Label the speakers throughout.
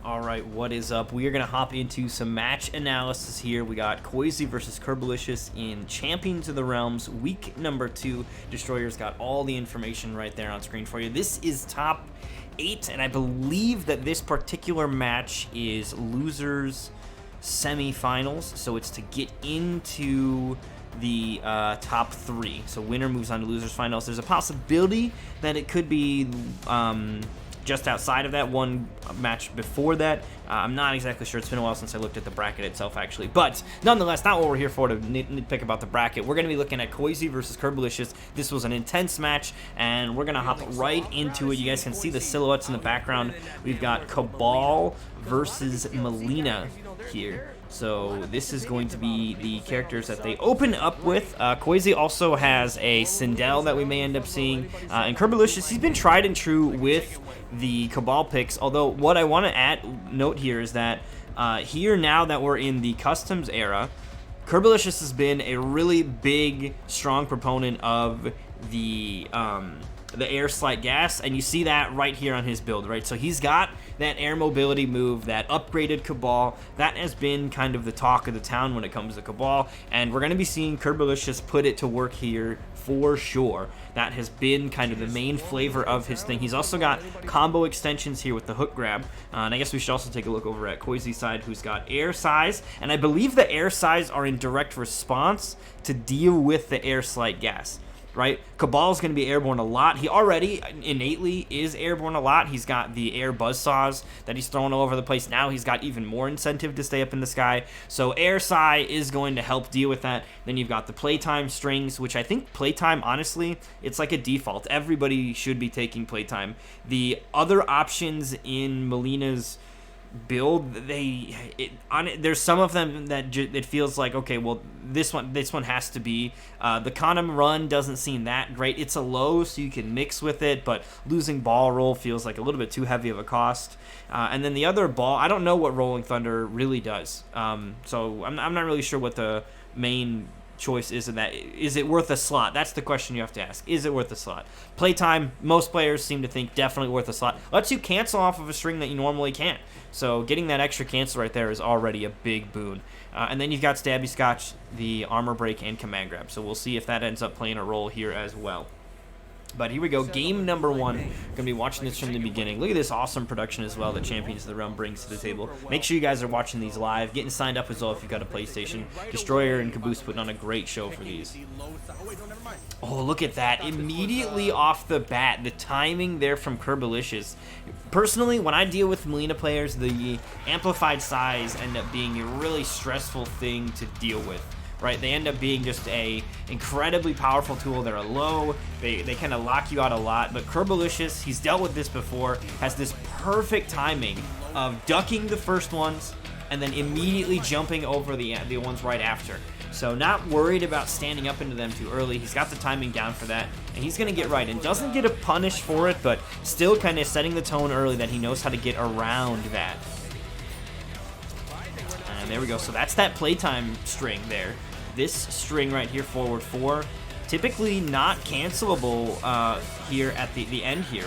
Speaker 1: All right, what is up? We are going to hop into some match analysis here. We got Koisy versus Curbolicous in Champions of the Realms, week number 2. Destroyer's got all the information right there on screen for you. This is top 8, and I believe that this particular match is losers semifinals, so it's to get into the top 3. So winner moves on to losers finals. There's a possibility that it could be just outside of that, one match before that. I'm not exactly sure. It's been a while since I looked at the bracket itself, actually. But nonetheless, not what we're here for to nitpick about the bracket. We're going to be looking at Koisy versus Curbolicous. This was an intense match, and we're going to hop right into it. You guys can see the silhouettes in the background. We've got Cabal versus Melina here. So this is going to be the characters that they open up with. Koisy also has a Sindel that we may end up seeing. And Curbolicous, he's been tried and true with the Cabal picks. Although what I want to note here is that here, now that we're in the customs era, Curbolicous has been a really big, strong proponent of the air slight gas, and you see that right here on his build, right? So he's got that air mobility move, that upgraded Cabal. That has been kind of the talk of the town when it comes to Cabal, and we're going to be seeing Curbolicous put it to work here for sure. That has been kind of the main flavor of his thing. He's also got combo extensions here with the hook grab, and I guess we should also take a look over at Koisy's side, who's got air size, and I believe the air size are in direct response to deal with the air slight gas. Right? Cabal's going to be airborne a lot. He already innately is airborne a lot. He's got the air buzzsaws that he's throwing all over the place. Now he's got even more incentive to stay up in the sky. So air psi is going to help deal with that. Then you've got the playtime strings, which I think playtime, honestly, it's like a default. Everybody should be taking playtime. The other options in Melina's build, there's some of them that it feels like, okay, well, this one has to be the Condom run doesn't seem that great. It's a low, so you can mix with it, but losing ball roll feels like a little bit too heavy of a cost. And then the other ball, I don't know what Rolling Thunder really does, so I'm not really sure what the main choice is in that. Is it worth a slot? That's the question you have to ask. Is it worth a slot? Playtime, most players seem to think definitely worth a slot. Lets you cancel off of a string that you normally can't. So getting that extra cancel right there is already a big boon. And then you've got Stabby Scotch, the armor break, and command grab. So we'll see if that ends up playing a role here as well. But here we go, game number 1. Going to be watching this from the beginning. Look at this awesome production as well that Champions of the Realm brings to the table. Make sure you guys are watching these live, getting signed up as well if you've got a PlayStation. Destroyer and Caboose putting on a great show for these. Oh, look at that. Immediately off the bat, the timing there from Curbolicous. Personally, when I deal with Melina players, the amplified size end up being a really stressful thing to deal with. Right, they end up being just a incredibly powerful tool. They're a low, they kind of lock you out a lot, but Curbolicous, he's dealt with this before, has this perfect timing of ducking the first ones and then immediately jumping over the ones right after. So not worried about standing up into them too early. He's got the timing down for that, and he's going to get right, and doesn't get a punish for it, but still kind of setting the tone early that he knows how to get around that. And there we go, so that's that playtime string there. This string right here, forward 4, typically not cancelable here at the end here.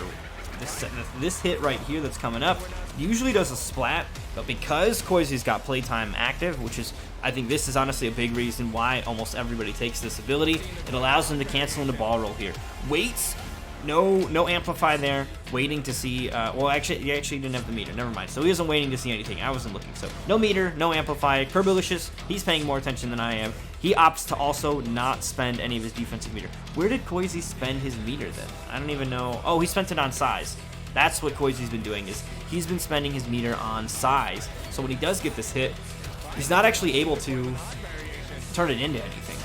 Speaker 1: This hit right here that's coming up usually does a splat, but because Koisy's got playtime active, which is, I think this is honestly a big reason why almost everybody takes this ability, it allows them to cancel into ball roll here. Waits, no amplify there, waiting to see, well, actually, he actually didn't have the meter, never mind. So he wasn't waiting to see anything, I wasn't looking. So no meter, no amplify. Curbolicous, he's paying more attention than I am. He opts to also not spend any of his defensive meter. Where did Koisy spend his meter then? I don't even know. Oh, he spent it on size. That's what Koisy's been doing, is he's been spending his meter on size. So when he does get this hit, he's not actually able to turn it into anything.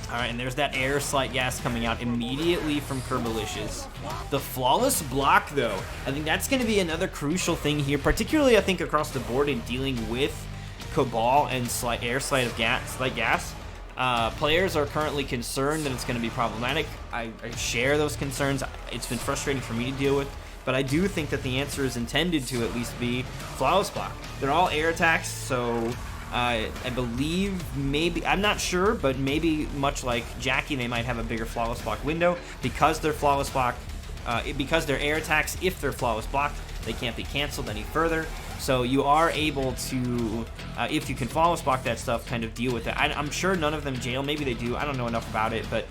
Speaker 1: Alright, and there's that air slight gas coming out immediately from Curbolicous. The flawless block, though, I think that's going to be another crucial thing here, particularly, I think, across the board in dealing with Cabal and air slight gas. Players are currently concerned that it's going to be problematic. I share those concerns. It's been frustrating for me to deal with, but I do think that the answer is intended to at least be flawless block. They're all air attacks, so I believe, maybe, I'm not sure, but maybe much like Jackie, they might have a bigger flawless block window. Because they're flawless block, because they're air attacks, if they're flawless blocked, they can't be canceled any further. So you are able to, if you can flawless block that stuff, kind of deal with it. I'm sure none of them jail. Maybe they do. I don't know enough about it, but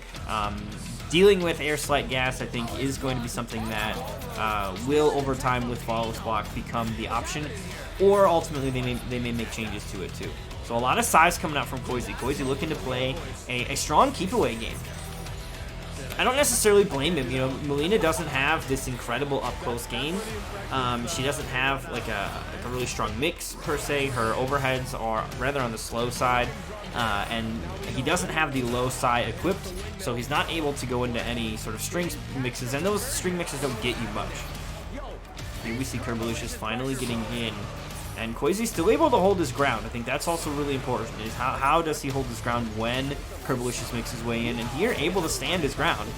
Speaker 1: dealing with air slight gas, I think, is going to be something that will, over time with flawless block, become the option, or ultimately they may make changes to it too. So a lot of size coming out from Koisy. Koisy looking to play a strong keep away game. I don't necessarily blame him. You know, Melina doesn't have this incredible up-close game. She doesn't have like a really strong mix per se. Her overheads are rather on the slow side, and he doesn't have the low side equipped, so he's not able to go into any sort of string mixes, and those string mixes don't get you much. Here we see Curbolicous finally getting in, and Koisy's still able to hold his ground. I think that's also really important, is how does he hold his ground when Curbolicous makes his way in, and here able to stand his ground.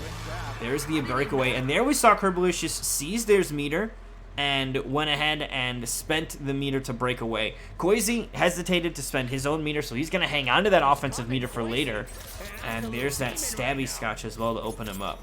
Speaker 1: There's the breakaway, and there we saw Curbolicous seize their meter and went ahead and spent the meter to break away. Koisy hesitated to spend his own meter, so he's going to hang on to that offensive meter for later, and there's that stabby scotch as well to open him up.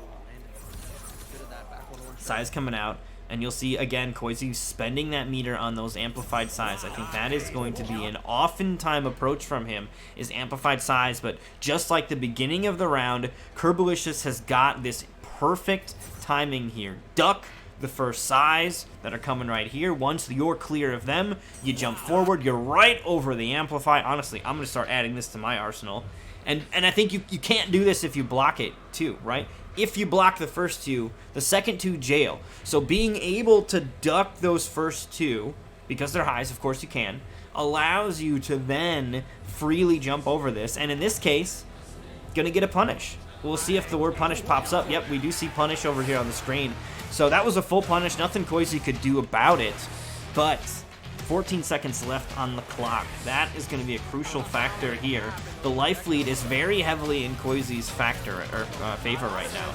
Speaker 1: Size coming out. And you'll see, again, Koisy spending that meter on those amplified size. I think that is going to be an oftentimes approach from him, is amplified size. But just like the beginning of the round, Curbolicous has got this perfect timing here. Duck the first size that are coming right here. Once you're clear of them, you jump forward. You're right over the amplify. Honestly, I'm going to start adding this to my arsenal. And I think you can't do this if you block it too, right? If you block the first two, the second two jail. So being able to duck those first two, because they're highs, of course you can, allows you to then freely jump over this. And in this case, gonna get a punish. We'll see if the word punish pops up. Yep, we do see punish over here on the screen. So that was a full punish. Nothing Koisy could do about it. But 14 seconds left on the clock. That is going to be a crucial factor here. The life lead is very heavily in Koisy's favor right now.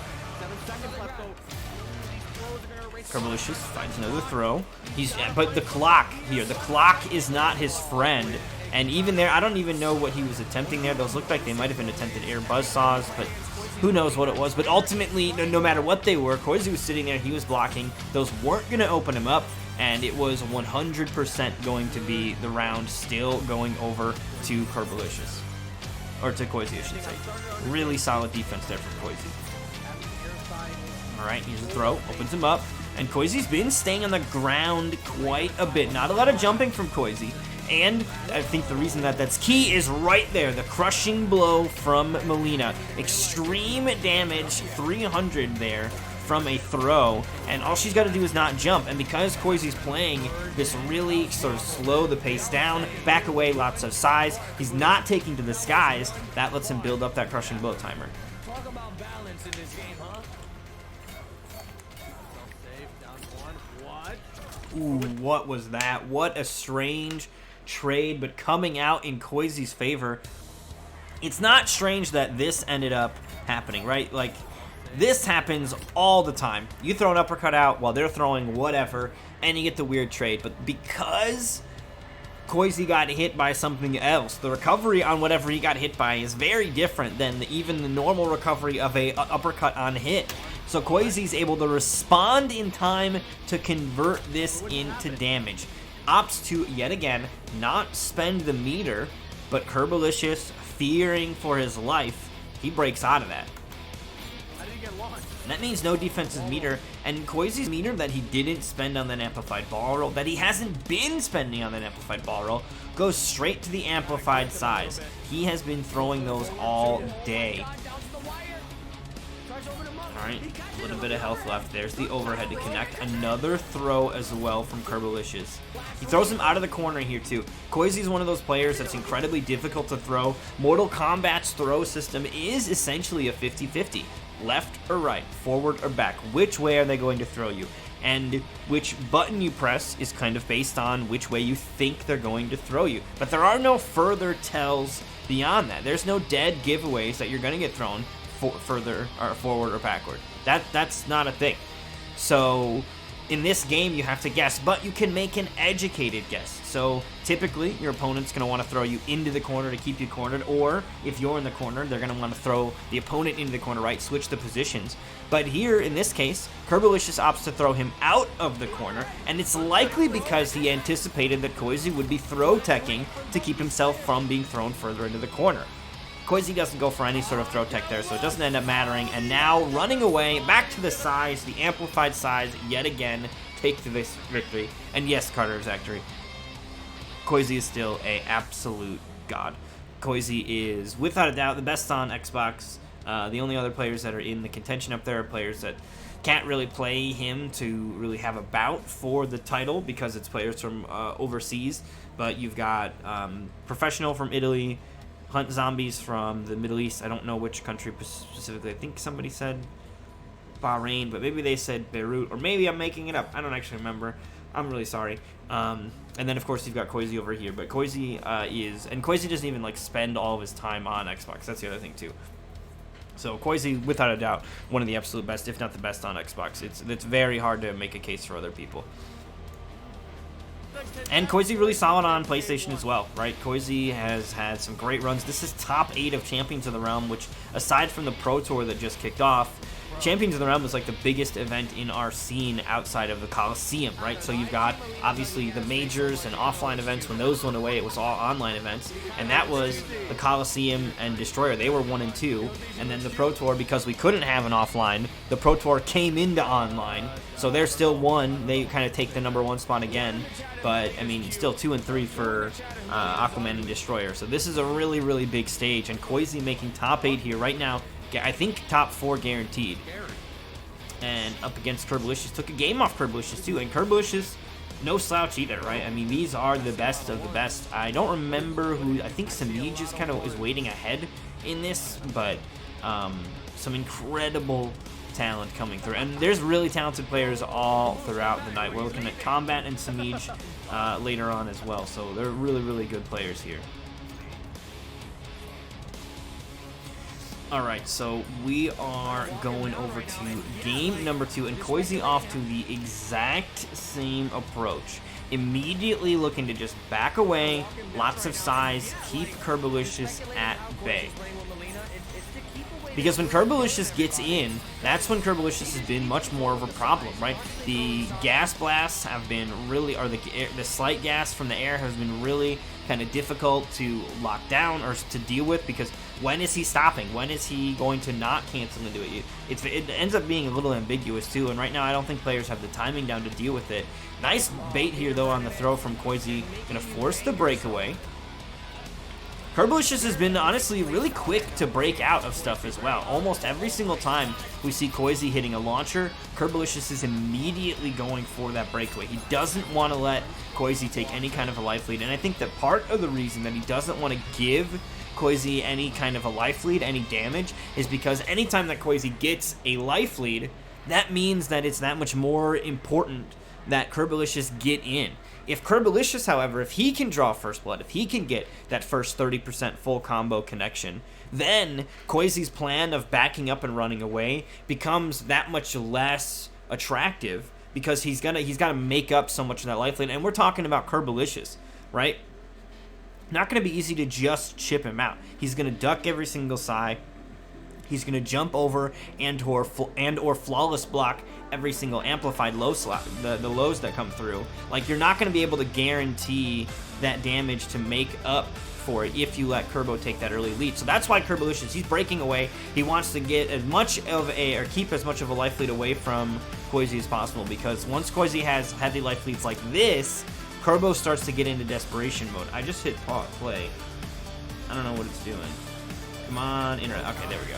Speaker 1: Curbolicous finds another throw. But the clock here, the clock is not his friend. And even there, I don't even know what he was attempting there. Those looked like they might have been attempted air buzzsaws, but who knows what it was. But ultimately, no matter what they were, Koisy was sitting there, he was blocking. Those weren't going to open him up. And it was 100% going to be the round still going over to Curbolicous. Or to Koisy, I should say. Really solid defense there from Koisy. Alright, here's the throw. Opens him up. And Koisy's been staying on the ground quite a bit. Not a lot of jumping from Koisy. And I think the reason that's key is right there. The crushing blow from Melina. Extreme damage, 300 there from a throw, and all she's got to do is not jump. And because Koisy's playing this really sort of slow the pace down, back away, lots of size, he's not taking to the skies, that lets him build up that crushing blow timer.
Speaker 2: Talk about balance in this game, huh?
Speaker 1: Ooh, what was that? What a strange trade, but coming out in Koisy's favor. It's not strange that this ended up happening, right? Like, this happens all the time. You throw an uppercut out while they're throwing whatever, and you get the weird trade. But because Koisy got hit by something else, the recovery on whatever he got hit by is very different than even the normal recovery of a uppercut on hit. So Koisy's able to respond in time to convert this into damage. Opts to, yet again, not spend the meter, but Curbolicous, fearing for his life, he breaks out of that. And that means no defensive meter, and Koisy's meter that he didn't spend on that amplified ball roll, that he hasn't been spending on that amplified ball roll, goes straight to the amplified size. He has been throwing those all day. Alright, a little bit of health left. There's the overhead to connect. Another throw as well from Curbolicous. He throws him out of the corner here too. Koisy's one of those players that's incredibly difficult to throw. Mortal Kombat's throw system is essentially a 50-50. Left or right, forward or back. Which way are they going to throw you? And which button you press is kind of based on which way you think they're going to throw you. But there are no further tells beyond that. There's no dead giveaways that you're going to get thrown further or forward or backward. That's not a thing. So In this game, you have to guess, but you can make an educated guess. So typically, your opponent's going to want to throw you into the corner to keep you cornered, or if you're in the corner, they're going to want to throw the opponent into the corner, right? Switch the positions. But here, in this case, Curbolicous opts to throw him out of the corner, and it's likely because he anticipated that Koisy would be throw-teching to keep himself from being thrown further into the corner. Koisy doesn't go for any sort of throw tech there, so it doesn't end up mattering. And now running away, back to the size, the amplified size, yet again, take this victory. And yes, Carter's victory. Koisy is still a absolute god. Koisy is, without a doubt, the best on Xbox. The only other players that are in the contention up there are players that can't really play him to really have a bout for the title because it's players from overseas. But you've got Professional from Italy, Hunt Zombies from the Middle East. I don't know which country specifically. I think somebody said Bahrain, but maybe they said Beirut, or maybe I'm making it up. I don't actually remember. I'm really sorry. And then, of course, you've got Koisy over here. But Koisy and Koisy doesn't even, like, spend all of his time on Xbox. That's the other thing, too. So Koisy, without a doubt, one of the absolute best, if not the best on Xbox. It's very hard to make a case for other people. And Koisy really solid on PlayStation as well, right? Koisy has had some great runs. This is top 8 of Champions of the Realm, which, aside from the Pro Tour that just kicked off, Champions of the Realm was like the biggest event in our scene outside of the Coliseum, right? So you've got, obviously, the majors and offline events. When those went away, it was all online events. And that was the Coliseum and Destroyer. They were 1 and 2. And then the Pro Tour, because we couldn't have an offline, the Pro Tour came into online. So they're still 1. They kind of take the number 1 spot again. But, I mean, still 2 and 3 for Aquaman and Destroyer. So this is a really, really big stage. And Koisy making top 8 here right now. I think top 4 guaranteed. And up against Curbolicous. Took a game off Curbolicous too. And Curbolicous, no slouch either, right? I mean, these are the best of the best. I don't remember who. I think Samij is waiting ahead in this. But some incredible talent coming through. And there's really talented players all throughout the night. We're looking at Combat and Samij later on as well. So they're really, really good players here. Alright, so we are going over to game number 2, and Koisy off to the exact same approach. Immediately looking to just back away, lots of size, keep Curbolicous at bay. Because when Curbolicous gets in, that's when Curbolicous has been much more of a problem, right? The gas blasts have been really, or the slight gas from the air has been really kind of difficult to lock down or to deal with, because when is he stopping? When is he going to not cancel into it? It ends up being a little ambiguous too, and right now I don't think players have the timing down to deal with it. Nice bait here though on the throw from Koisy, gonna force the breakaway. Curbolicous has been, honestly, really quick to break out of stuff as well. Almost every single time we see Koisy hitting a launcher, Curbolicous is immediately going for that breakaway. He doesn't want to let Koisy take any kind of a life lead, and I think that part of the reason that he doesn't want to give Koisy any kind of a life lead, any damage, is because anytime that Koisy gets a life lead, that means that it's that much more important that Curbolicous get in. If Curbolicous, however, if he can draw first blood, if he can get that first 30% full combo connection, then Koisy's plan of backing up and running away becomes that much less attractive, because he's got to make up so much of that life lead. And we're talking about Curbolicous, right? Not going to be easy to just chip him out. He's going to duck every single side. He's going to jump over and or flawless block every single amplified low slot, the lows that come through. Like, you're not going to be able to guarantee that damage to make up for it if you let Curbo take that early lead. So that's why Curbolicous, he's breaking away. He wants to get as much of or keep as much of a life lead away from Koisy as possible, because once Koisy has heavy life leads like this, Curbo starts to get into desperation mode. I just hit play. I don't know what it's doing. Come on, internet. Okay, there we go.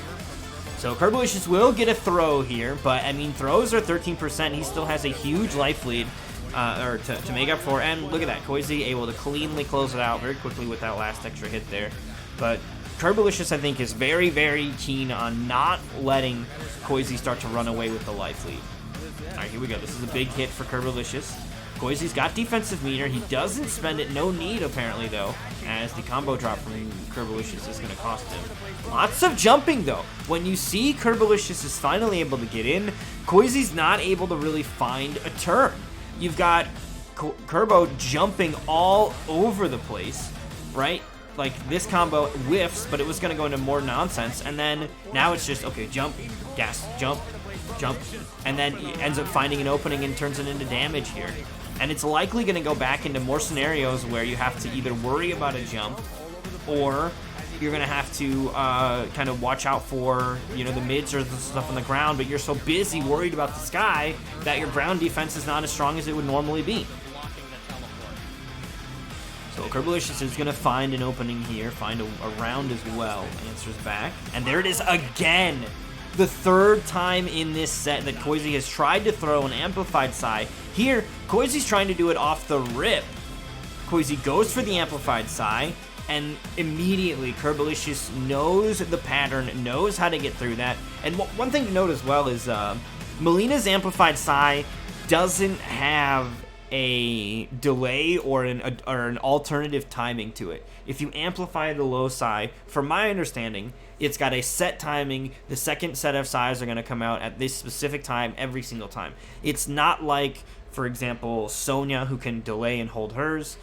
Speaker 1: So Curbolicous will get a throw here, but I mean, throws are 13%. He still has a huge life lead to make up for. And look at that, Koisy able to cleanly close it out very quickly with that last extra hit there. But Curbolicous, I think, is very, very keen on not letting Koisy start to run away with the life lead. All right, here we go. This is a big hit for Curbolicous. Koisy's got defensive meter. He doesn't spend it. No need, apparently, though, as the combo drop from Curbolicous is going to cost him. Lots of jumping, though. When you see Curbolicous is finally able to get in, Koisy's not able to really find a turn. You've got Curbo jumping all over the place, right? Like, this combo whiffs, but it was going to go into more nonsense, and then now it's just, okay, jump, gas, jump, jump, and then he ends up finding an opening and turns it into damage here. And it's likely going to go back into more scenarios where you have to either worry about a jump, or you're going to have to kind of watch out for, you know, the mids or the stuff on the ground, but you're so busy worried about the sky that your ground defense is not as strong as it would normally be. So Curbolicous is going to find an opening here, find a round as well. Answers back. And there it is again. The third time in this set that Koisy has tried to throw an amplified Psy. Here, Koisy's trying to do it off the rip. Koisy goes for the amplified Psy, and immediately Curbolicous knows the pattern, knows how to get through that. And one thing to note as well is Melina's amplified Psy doesn't have a delay or an alternative timing to it. If you amplify the low Psy, from my understanding, it's got a set timing. The second set of Psys are going to come out at this specific time every single time. It's not like, for example, Sonya, who can delay and hold hers.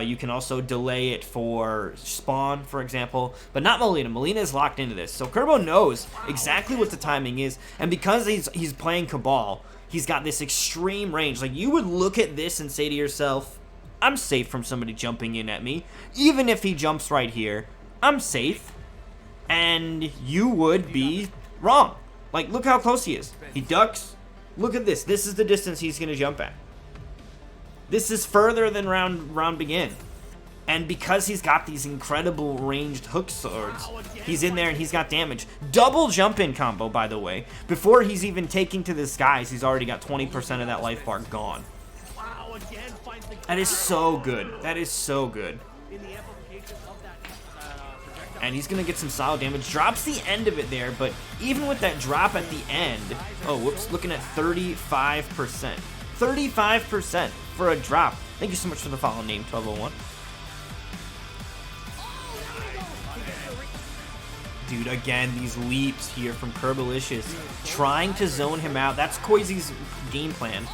Speaker 1: You can also delay it for Spawn, for example, but not Melina. Melina is locked into this. So Curbo knows exactly what the timing is, and because he's playing Cabal, he's got this extreme range. Like, you would look at this and say to yourself, I'm safe from somebody jumping in at me. Even if he jumps right here, I'm safe. And you would be wrong. Like, look how close he is. He ducks. Look at this. This is the distance he's going to jump at. This is further than round begin. And because he's got these incredible ranged hook swords, he's in there and he's got damage. Double jump in combo, by the way. Before he's even taking to the skies, he's already got 20% of that life bar gone. That is so good. That is so good. And he's going to get some solid damage. Drops the end of it there, but even with that drop at the end... Oh, whoops. Looking at 35%. 35% for a drop. Thank you so much for the follow, name 1201. Dude, again, these leaps here from Curbolicous, trying to zone him out. That's Koisy's game plan.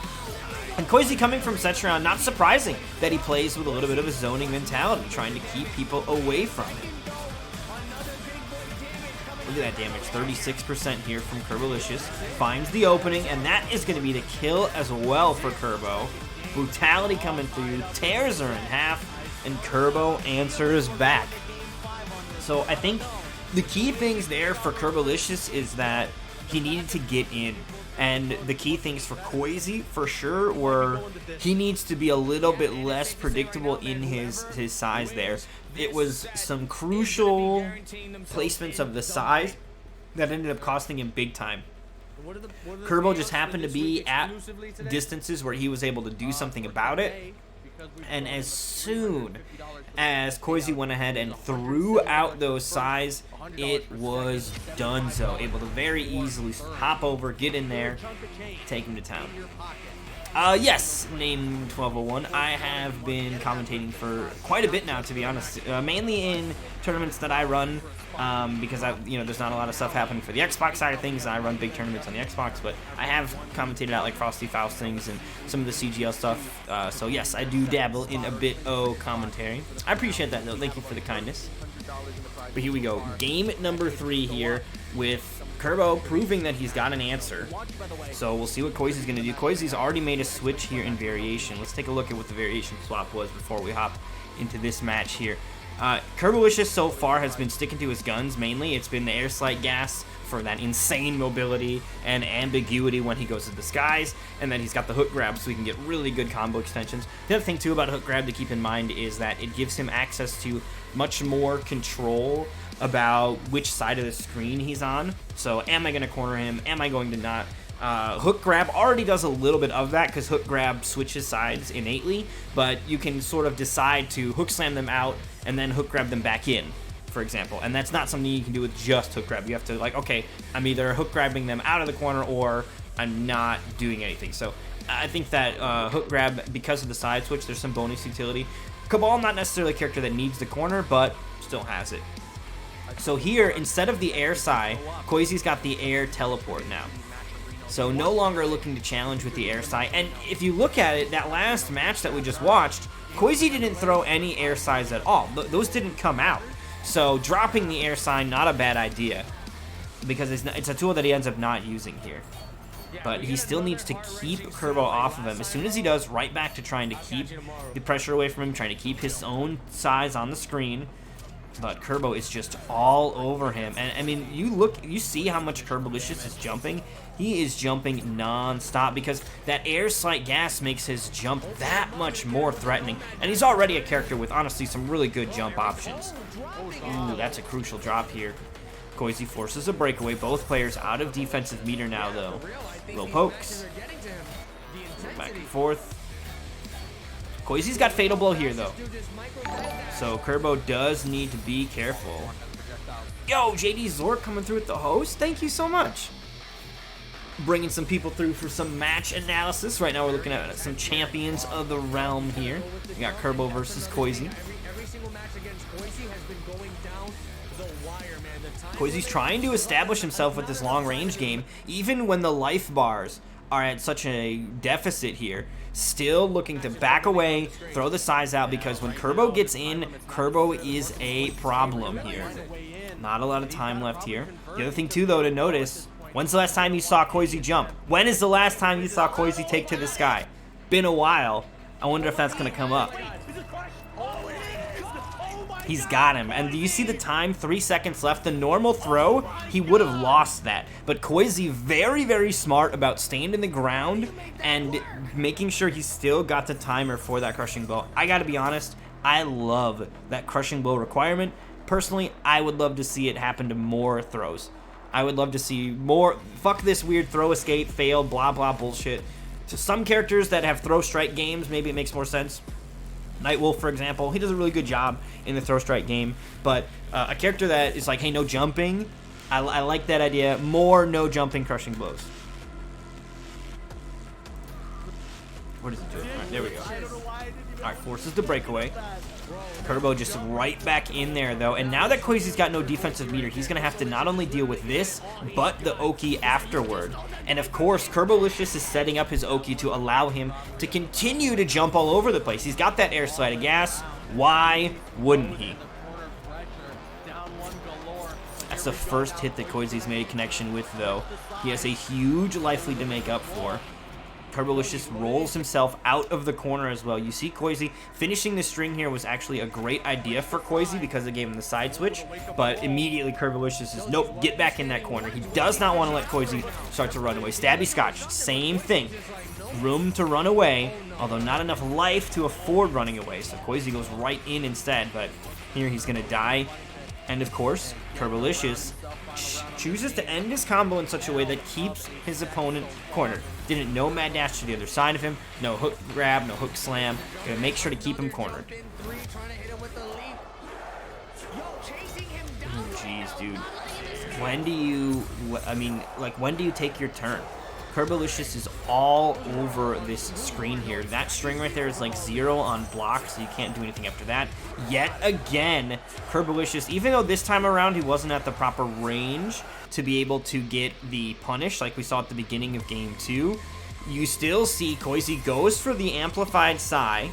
Speaker 1: And Koisy coming from Cetrion, not surprising that he plays with a little bit of a zoning mentality, trying to keep people away from him. Look at that damage, 36% here from Curbolicous. Finds the opening, and that is going to be the kill as well for Curbo. Brutality coming through, tears her in half, and Curbo answers back. So I think the key things there for Curbolicous is that he needed to get in. And the key things for Koisy, for sure, were he needs to be a little bit less predictable in his size there. It was some crucial placements of the size that ended up costing him big time. Curbo just happened to be at distances where he was able to do something about it. And as soon as Koisy went ahead and threw out those size, it was donezo. Able to very easily hop over, get in there, take him to town. Yes, name 1201. I have been commentating for quite a bit now, to be honest. Mainly in tournaments that I run, because there's not a lot of stuff happening for the Xbox side of things. I run big tournaments on the Xbox, but I have commentated out like Frosty Faustings and some of the CGL stuff. So yes, I do dabble in a bit of commentary. I appreciate that though. Thank you for the kindness. But here we go. Game number 3 here with Curbo proving that he's got an answer. So we'll see what Koisy's going to do. Koisy's already made a switch here in variation. Let's take a look at what the variation swap was before we hop into this match here. Curbolicous so far has been sticking to his guns mainly. It's been the air slide gas for that insane mobility and ambiguity when he goes to the skies, and then he's got the hook grab so he can get really good combo extensions. The other thing too about hook grab to keep in mind is that it gives him access to much more control about which side of the screen he's on. So am I going to corner him? Am I going to not? Hook grab already does a little bit of that because hook grab switches sides innately, but you can sort of decide to hook slam them out and then hook grab them back in, for example. And that's not something you can do with just hook grab. You have to, like, okay, I'm either hook grabbing them out of the corner or I'm not doing anything. So I think that hook grab, because of the side switch, there's some bonus utility. Cabal, not necessarily a character that needs the corner, but still has it. So here, instead of the air Psy, Koisy's got the air teleport now. So no longer looking to challenge with the air Psy. And if you look at it, that last match that we just watched, Koisy didn't throw any air Psys at all. Those didn't come out. So dropping the air Psy, not a bad idea, because it's a tool that he ends up not using here. But he still needs to keep Kerbo off of him. As soon as he does, right back to trying to keep the pressure away from him, trying to keep his own size on the screen. But Kerbo is just all over him. And I mean, you see how much Curbolicous is jumping. He is jumping non-stop because that air slight gas makes his jump that much more threatening. And he's already a character with, honestly, some really good jump options. Ooh, that's a crucial drop here. Koisy forces a breakaway. Both players out of defensive meter now, though. Little pokes. Back and forth. Koisy's got Fatal Blow here, though. So Kerbo does need to be careful. Yo, JD Zork coming through with the host. Thank you so much. Bringing some people through for some match analysis. Right now we're looking at some champions of the realm here. We got Kerbo versus Koisy.
Speaker 2: Every single match against Koisy has been going down the wire, man.
Speaker 1: Koisy's trying to establish himself with this long-range game, even when the life bars are at such a deficit here. Still looking to back away, throw the size out, because when Kerbo gets in, Kerbo is a problem here. Not a lot of time left here. The other thing, too, though, to notice, when's the last time you saw Koisy jump? When is the last time you saw Koisy take to the sky? Been a while. I wonder if that's going to come up. He's got him. And do you see the time? 3 seconds left. The normal throw, he would have lost that. But Koisy, very, very smart about staying in the ground and making sure he still got the timer for that crushing blow. I gotta be honest, I love that crushing blow requirement. Personally, I would love to see it happen to more throws. I would love to see more. Fuck this weird throw escape, fail, blah, blah bullshit. To some characters that have throw strike games, maybe it makes more sense. Nightwolf, for example, he does a really good job in the throw strike game, but a character that is like, hey, no jumping, I like that idea. More no jumping crushing blows. What does it do? All right, there we go. All right, forces the breakaway. Kerbo just right back in there, though. And now that Koisy's got no defensive meter, he's going to have to not only deal with this, but the Oki afterward. And of course, Curbolicous is setting up his Oki to allow him to continue to jump all over the place. He's got that air slide of gas. Why wouldn't he? That's the first hit that Koisy's made a connection with, though. He has a huge life lead to make up for. Curbolicous rolls himself out of the corner as well. You see Koisy finishing the string here was actually a great idea for Koisy because it gave him the side switch, but immediately Curbolicous says, nope, get back in that corner. He does not want to let Koisy start to run away. Stabby Scotch, same thing. Room to run away, although not enough life to afford running away, so Koisy goes right in instead, but here he's going to die. And of course, Curbolicous chooses to end his combo in such a way that keeps his opponent cornered. Didn't no mad dash to the other side of him, no hook grab, no hook slam. Gonna make sure to keep him cornered. Jeez, dude. When do you, when do you take your turn? Curbolicous is all over this screen here. That string right there is like 0 on block, so you can't do anything after that. Yet again, Curbolicous, even though this time around he wasn't at the proper range to be able to get the punish like we saw at the beginning of game 2, you still see Koisy goes for the amplified Psy,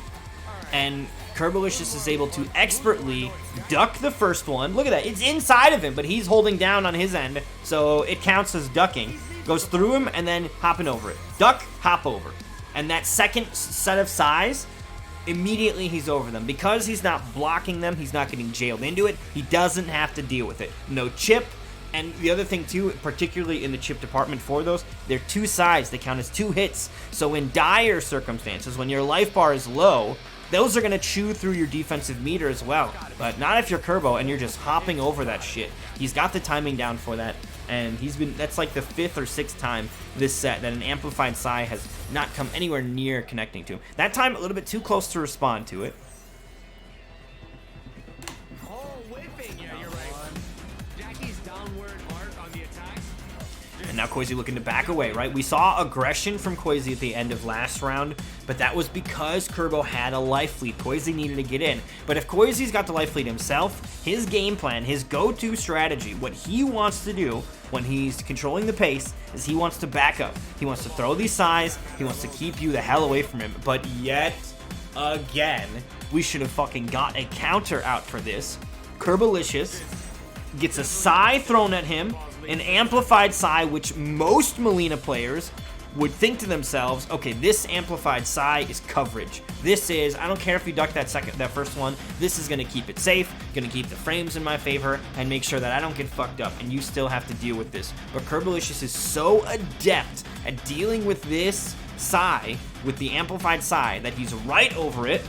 Speaker 1: and Curbolicous is able to expertly duck the first one. Look at that. It's inside of him, but he's holding down on his end, so it counts as ducking. Goes through him and then hopping over it. Duck, hop over. And that second set of size, immediately he's over them. Because he's not blocking them, he's not getting jailed into it, he doesn't have to deal with it. No chip. And the other thing too, particularly in the chip department for those, they're 2 sides. They count as 2 hits. So in dire circumstances, when your life bar is low, those are going to chew through your defensive meter as well. But not if you're Kerbo and you're just hopping over that shit. He's got the timing down for that. And that's like the 5th or 6th time this set that an amplified Psy has not come anywhere near connecting to him. That time a little bit too close to respond to it. And now Koisy looking to back away, right? We saw aggression from Koisy at the end of last round, but that was because Kerbo had a life lead. Koisy needed to get in. But if Koisy's got the life lead himself, his game plan, his go-to strategy, what he wants to do when he's controlling the pace is he wants to back up. He wants to throw these sides. He wants to keep you the hell away from him. But yet again, we should have fucking got a counter out for this. Curbolicous gets a Psy thrown at him, an amplified Psy, which most Melina players would think to themselves, okay, this amplified Psy is coverage. This is, I don't care if you duck that first one, this is gonna keep it safe, gonna keep the frames in my favor, and make sure that I don't get fucked up, and you still have to deal with this. But Curbolicous is so adept at dealing with this Psy, with the amplified Psy, that he's right over it,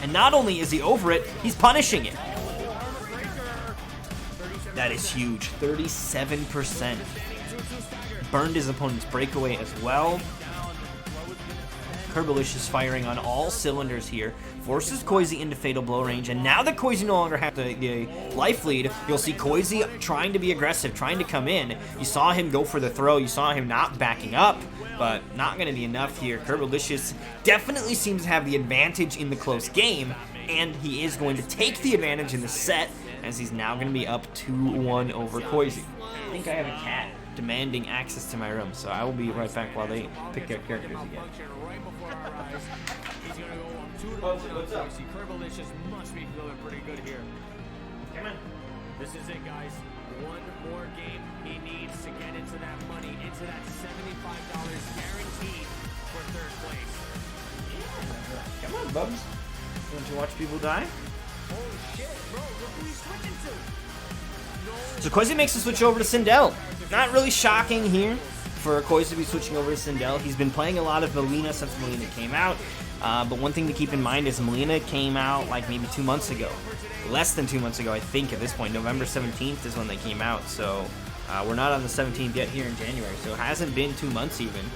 Speaker 1: and not only is he over it, he's punishing it. That is huge, 37%. Burned his opponent's breakaway as well. Curbolicous firing on all cylinders here. Forces Koisy into fatal blow range, and now that Koisy no longer has the life lead, you'll see Koisy trying to be aggressive, trying to come in. You saw him go for the throw, you saw him not backing up, but not going to be enough here. Curbolicous definitely seems to have the advantage in the close game, and he is going to take the advantage in the set, as he's now going to be up 2-1 over Koisy. I think I have a cat demanding access to my room, so I will be right back while they pick their characters again.
Speaker 2: What's up? Curbolicous must be feeling pretty good here.
Speaker 1: Come on.
Speaker 2: This is it, guys. One more game he needs to get into that money, into that $75 guaranteed for third place.
Speaker 1: Come on, Bubs. Want to watch people die?
Speaker 2: Oh shit, bro, look who he's switching to.
Speaker 1: So Koisy makes the switch over to Sindel. Not really shocking here for Koisy to be switching over to Sindel. He's been playing a lot of Melina since Melina came out. But one thing to keep in mind is Melina came out like maybe 2 months ago. Less than 2 months ago, I think, at this point. November 17th is when they came out. So we're not on the 17th yet here in January. So it hasn't been 2 months even.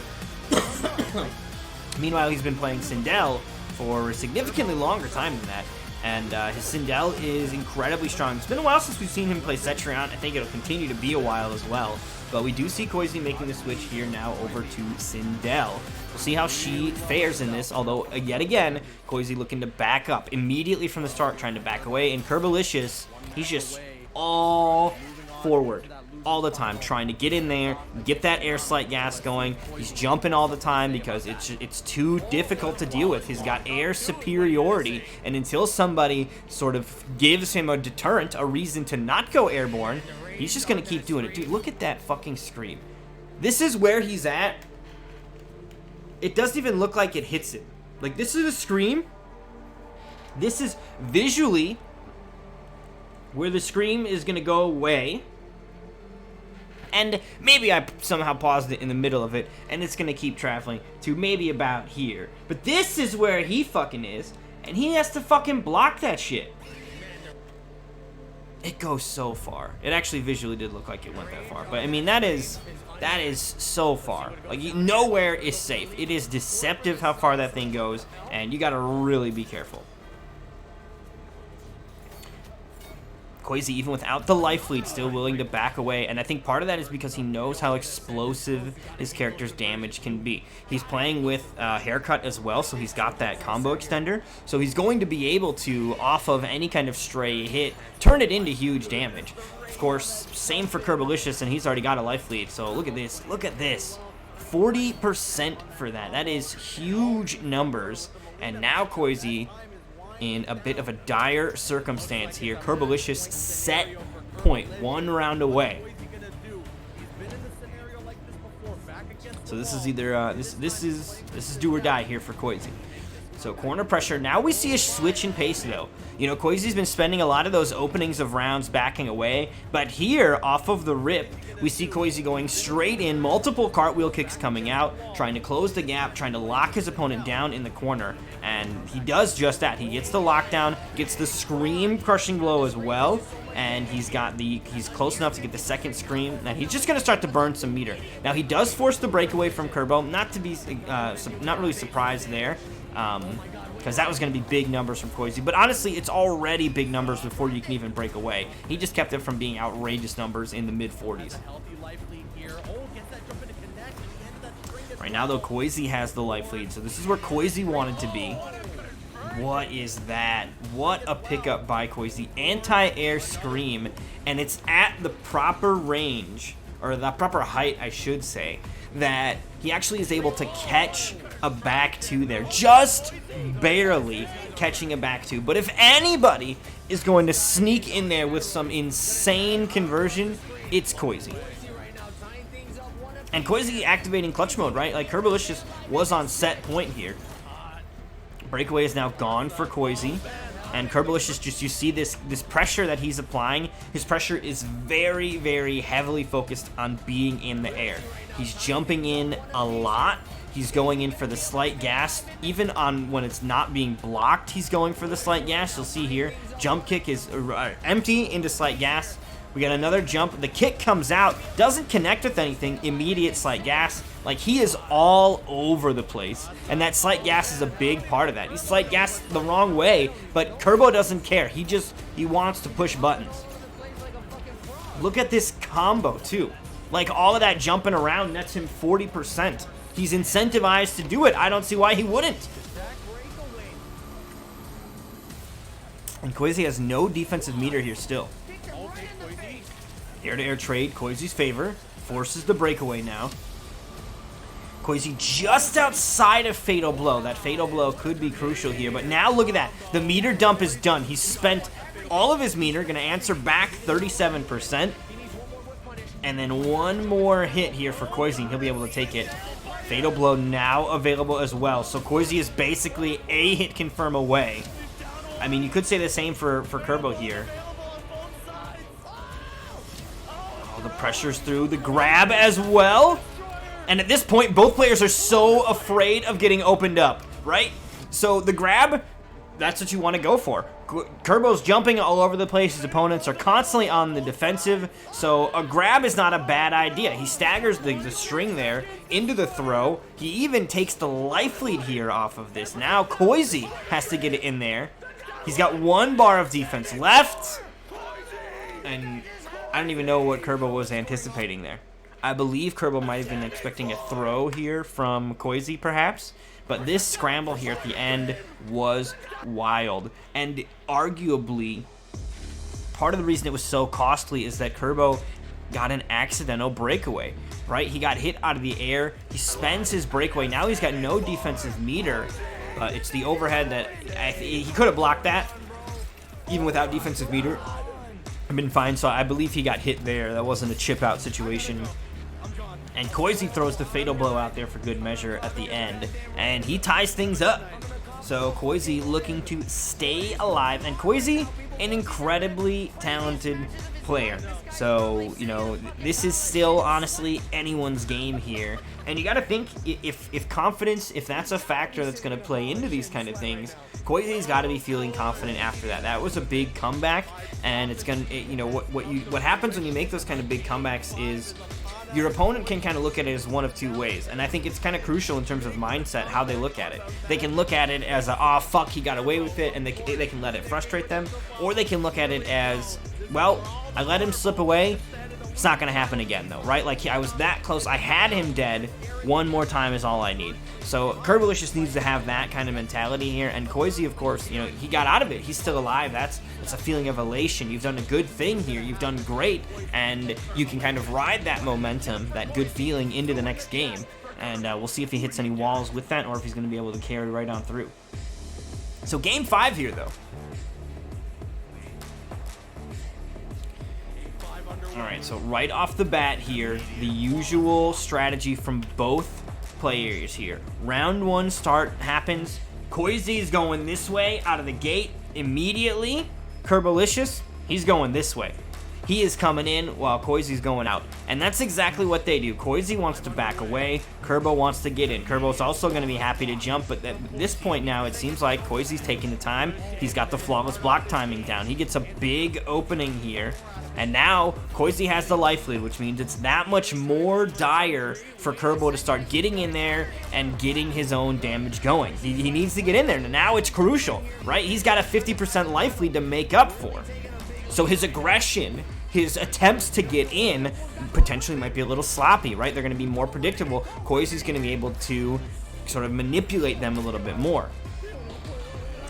Speaker 1: Meanwhile, he's been playing Sindel for a significantly longer time than that. And his Sindel is incredibly strong. It's been a while since we've seen him play Cetrion. I think it'll continue to be a while as well. But we do see Koisy making the switch here now over to Sindel. We'll see how she fares in this, although, yet again, Koisy looking to back up immediately from the start, trying to back away. And Curbolicous, he's just all forward all the time, trying to get in there, get that air slight gas going. He's jumping all the time because it's too difficult to deal with. He's got air superiority, and until somebody sort of gives him a deterrent, a reason to not go airborne, he's just gonna keep doing it. Dude, look at that fucking scream. This is where he's at. It doesn't even look like it hits it. Like, this is a scream. This is visually where the scream is gonna go away. And maybe I somehow paused it in the middle of it, and it's gonna keep traveling to maybe about here. But this is where he fucking is, and he has to fucking block that shit. It goes so far. It actually visually did look like it went that far, but I mean, that is so far. Like, nowhere is safe. It is deceptive how far that thing goes, and you gotta really be careful. Koisy, even without the life lead, still willing to back away, and I think part of that is because he knows how explosive his character's damage can be. He's playing with Haircut as well, so he's got that combo extender, so he's going to be able to, off of any kind of stray hit, turn it into huge damage. Of course, same for Curbolicous, and he's already got a life lead, so look at this, 40% for that. That is huge numbers, and now Koisy in a bit of a dire circumstance here. Curbolicous set point, 1 round away. So this is either this is do or die here for Koisy. So corner pressure. Now we see a switch in pace though. You know, Koisy's been spending a lot of those openings of rounds backing away, but here off of the rip, we see Koisy going straight in, multiple cartwheel kicks coming out, trying to close the gap, trying to lock his opponent down in the corner, and he does just that. He gets the lockdown, gets the scream crushing blow as well, and he's close enough to get the second scream. Now he's just gonna start to burn some meter. Now he does force the breakaway from Kerbo, not really surprised there. Because that was going to be big numbers from Koisy. But honestly, it's already big numbers before you can even break away. He just kept it from being outrageous numbers in the mid-40s. Right now, though, Koisy has the life lead, so this is where Koisy wanted to be. What is that? What a pickup by Koisy. Anti-air scream, and it's at the proper range, or the proper height, I should say, that he actually is able to catch a back two there. Just barely catching a back two. But if anybody is going to sneak in there with some insane conversion, it's Koisy. And Koisy activating clutch mode, right? Like, Curbolicous was on set point here. Breakaway is now gone for Koisy. And Curbolicous, just, you see this pressure that he's applying. His pressure is very, very heavily focused on being in the air. He's jumping in a lot. He's going in for the slight gas. Even on when it's not being blocked, he's going for the slight gas. You'll see here, jump kick is empty into slight gas. We got another jump. The kick comes out, doesn't connect with anything, immediate slight gas. Like, he is all over the place, and that slight gas is a big part of that. He's slight gas the wrong way, but Curbo doesn't care. He wants to push buttons. Look at this combo, too. Like, all of that jumping around nets him 40%. He's incentivized to do it. I don't see why he wouldn't. And Koisy has no defensive meter here still. Air-to-air trade, Koisy's favor. Forces the breakaway now. Koisy just outside of Fatal Blow. That Fatal Blow could be crucial here, but now look at that. The meter dump is done. He's spent all of his meter, going to answer back 37%. And then one more hit here for Koisy, and he'll be able to take it. Fatal Blow now available as well. So Koisy is basically a hit confirm away. I mean, you could say the same for Curbo here. The pressure's through, the grab as well. And at this point, both players are so afraid of getting opened up, right? So the grab, that's what you want to go for. Curbo's jumping all over the place. His opponents are constantly on the defensive. So a grab is not a bad idea. He staggers the string there into the throw. He even takes the life lead here off of this. Now Koisy has to get it in there. He's got one bar of defense left. And I don't even know what Curbo was anticipating there. I believe Curbo might have been expecting a throw here from Koisy, perhaps. But this scramble here at the end was wild. And arguably, part of the reason it was so costly is that Curbo got an accidental breakaway, right? He got hit out of the air. He spends his breakaway. Now he's got no defensive meter. It's the overhead that he could have blocked that, even without defensive meter. Been fine, so I believe he got hit there. That wasn't a chip out situation. And Koisy throws the Fatal Blow out there for good measure at the end, and he ties things up. So Koisy looking to stay alive, and Koisy, an incredibly talented player. So, you know, this is still honestly anyone's game here. And you got to think, if confidence, if that's a factor that's going to play into these kind of things, Koisy's got to be feeling confident after that. That was a big comeback, and it's going to, you know, what happens when you make those kind of big comebacks is your opponent can kind of look at it as one of two ways, and I think it's kind of crucial in terms of mindset how they look at it. They can look at it as oh fuck, he got away with it, and they can let it frustrate them, or they can look at it as, well, I let him slip away. It's not going to happen again, though, right? Like, I was that close. I had him dead. One more time is all I need. So Curbolicous needs to have that kind of mentality here. And Koisy, of course, you know, he got out of it. He's still alive. That's a feeling of elation. You've done a good thing here. You've done great. And you can kind of ride that momentum, that good feeling, into the next game. And we'll see if he hits any walls with that or if he's going to be able to carry right on through. So game 5 here, though. Alright, so right off the bat here, the usual strategy from both players here. Round 1 start happens. Koisy is going this way out of the gate immediately. Curbolicous, he's going this way. He is coming in while Koisy's going out. And that's exactly what they do. Koisy wants to back away. Curbo wants to get in. Curbo's also going to be happy to jump, but at this point now, it seems like Koisy's taking the time. He's got the flawless block timing down. He gets a big opening here. And now, Koisy has the life lead, which means it's that much more dire for Curbo to start getting in there and getting his own damage going. He needs to get in there. Now it's crucial, right? He's got a 50% life lead to make up for. So his aggression his attempts to get in potentially might be a little sloppy, right? They're going to be more predictable. Koisy's going to be able to sort of manipulate them a little bit more.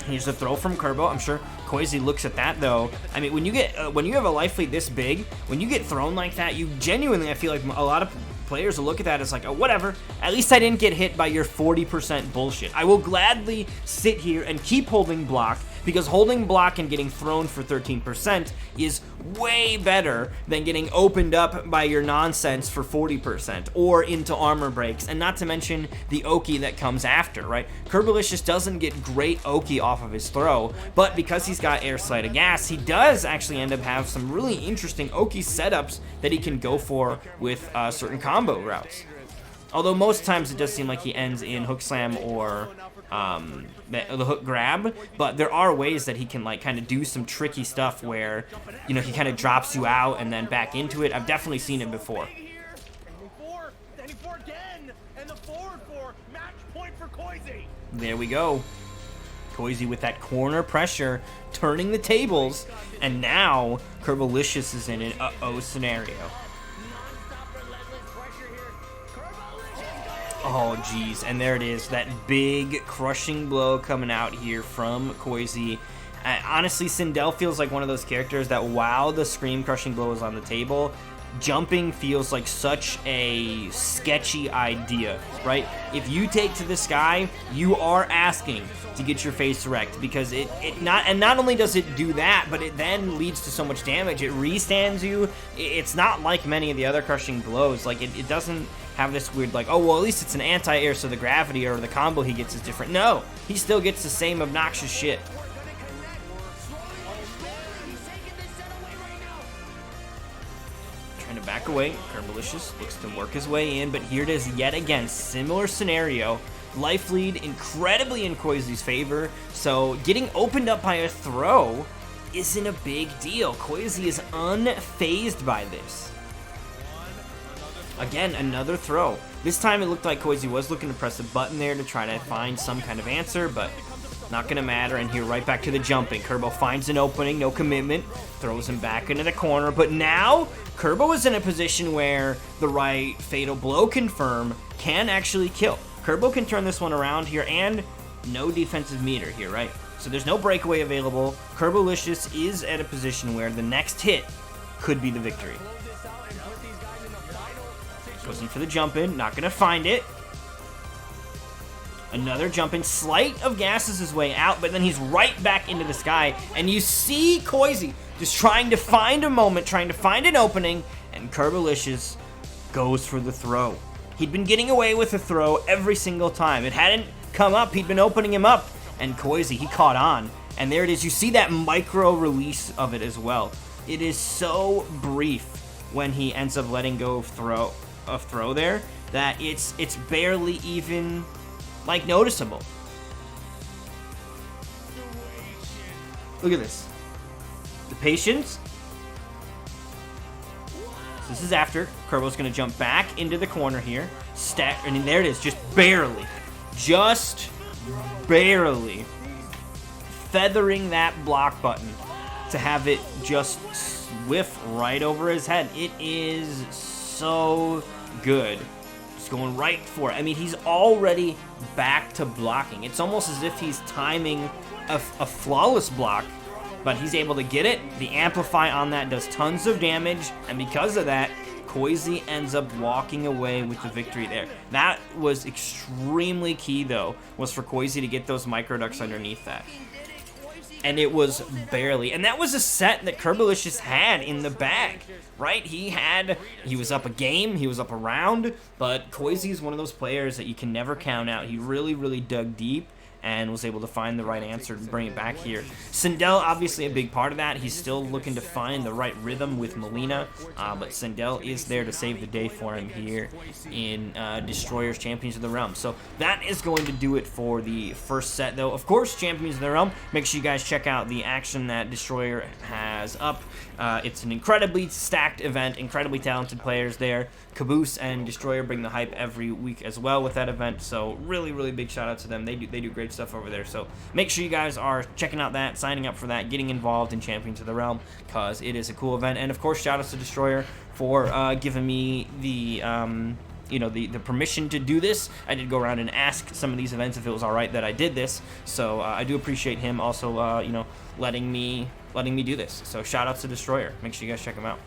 Speaker 1: Here's a throw from Curbo. I'm sure Koisy looks at that though. I mean, when you have a life lead this big, when you get thrown like that, you genuinely, I feel like a lot of players will look at that as like, oh, whatever. At least I didn't get hit by your 40% bullshit. I will gladly sit here and keep holding block, because holding block and getting thrown for 13% is way better than getting opened up by your nonsense for 40% or into armor breaks, and not to mention the Oki that comes after, right? Curbolicous doesn't get great Oki off of his throw, but because he's got air slide of gas, he does actually end up have some really interesting Oki setups that he can go for with certain combo routes. Although most times it does seem like he ends in hook slam or the hook grab, but there are ways that he can like kind of do some tricky stuff where, you know, he kind of drops you out and then back into it. I've definitely seen it before. There we go. Koisy with that corner pressure, turning the tables, and now Curbolicous is in an uh-oh scenario. Oh, geez, and there it is, that big crushing blow coming out here from Koisy. Honestly, Sindel feels like one of those characters that while the scream crushing blow is on the table, jumping feels like such a sketchy idea, right? If you take to the sky, you are asking to get your face wrecked, because not only does it do that, but it then leads to so much damage. It restands you. It's not like many of the other crushing blows. Like it doesn't have this weird like, oh well, at least it's an anti-air, so the gravity or the combo he gets is different. No, he still gets the same obnoxious shit. Trying to back away. Curbolicous looks to work his way in, but here it is yet again. Similar scenario. Life lead incredibly in Koisy's favor, so getting opened up by a throw isn't a big deal. Koisy is unfazed by this. Again, another throw. This time it looked like Koisy was looking to press a button there to try to find some kind of answer, but not going to matter. And here, right back to the jumping. Curbo finds an opening, no commitment, throws him back into the corner. But now, Curbo is in a position where the right fatal blow confirm can actually kill. Curbo can turn this one around here, and no defensive meter here, right? So there's no breakaway available. Curbolicous is at a position where the next hit could be the victory. Goes in for the jump in, not gonna find it. Another jump in, slight of gases his way out, but then he's right back into the sky, and you see Koisy just trying to find a moment, trying to find an opening, and Curbolicous goes for the throw. He'd been getting away with the throw every single time. It hadn't come up, he'd been opening him up, and Koisy, he caught on, and there it is. You see that micro release of it as well. It is so brief when he ends up letting go of throw there that it's barely even like noticeable. Look at this. The patience. So this is after. Curbo's gonna jump back into the corner here. And there it is, just barely feathering that block button to have it just whiff right over his head. It is so good. Just going right for it. I mean, he's already back to blocking. It's almost as if he's timing a flawless block, but he's able to get it. The amplify on that does tons of damage, and because of that, Koisy ends up walking away with the victory there. That was extremely key, though, was for Koisy to get those micro ducks underneath that. And it was barely. And that was a set that Curbolicous had in the bag, right? He was up a game, he was up a round, but Koisy is one of those players that you can never count out. He really, really dug deep and was able to find the right answer to bring it back here. Sindel, obviously a big part of that. He's still looking to find the right rhythm with Melina, but Sindel is there to save the day for him here in Destroyers Champions of the Realm. So that is going to do it for the first set, though. Of course, Champions of the Realm, make sure you guys check out the action that Destroyer has up. It's an incredibly stacked event, incredibly talented players there. Caboose and Destroyer bring the hype every week as well with that event, so really, really big shout out to them. They do great good stuff over there. So make sure you guys are checking out that, signing up for that, getting involved in Champions of the Realm, because it is a cool event. And of course, shout outs to Destroyer for giving me the the permission to do this. I did go around and ask some of these events if it was all right that I did this. So I do appreciate him also letting me do this. So shout outs to Destroyer. Make sure you guys check him out.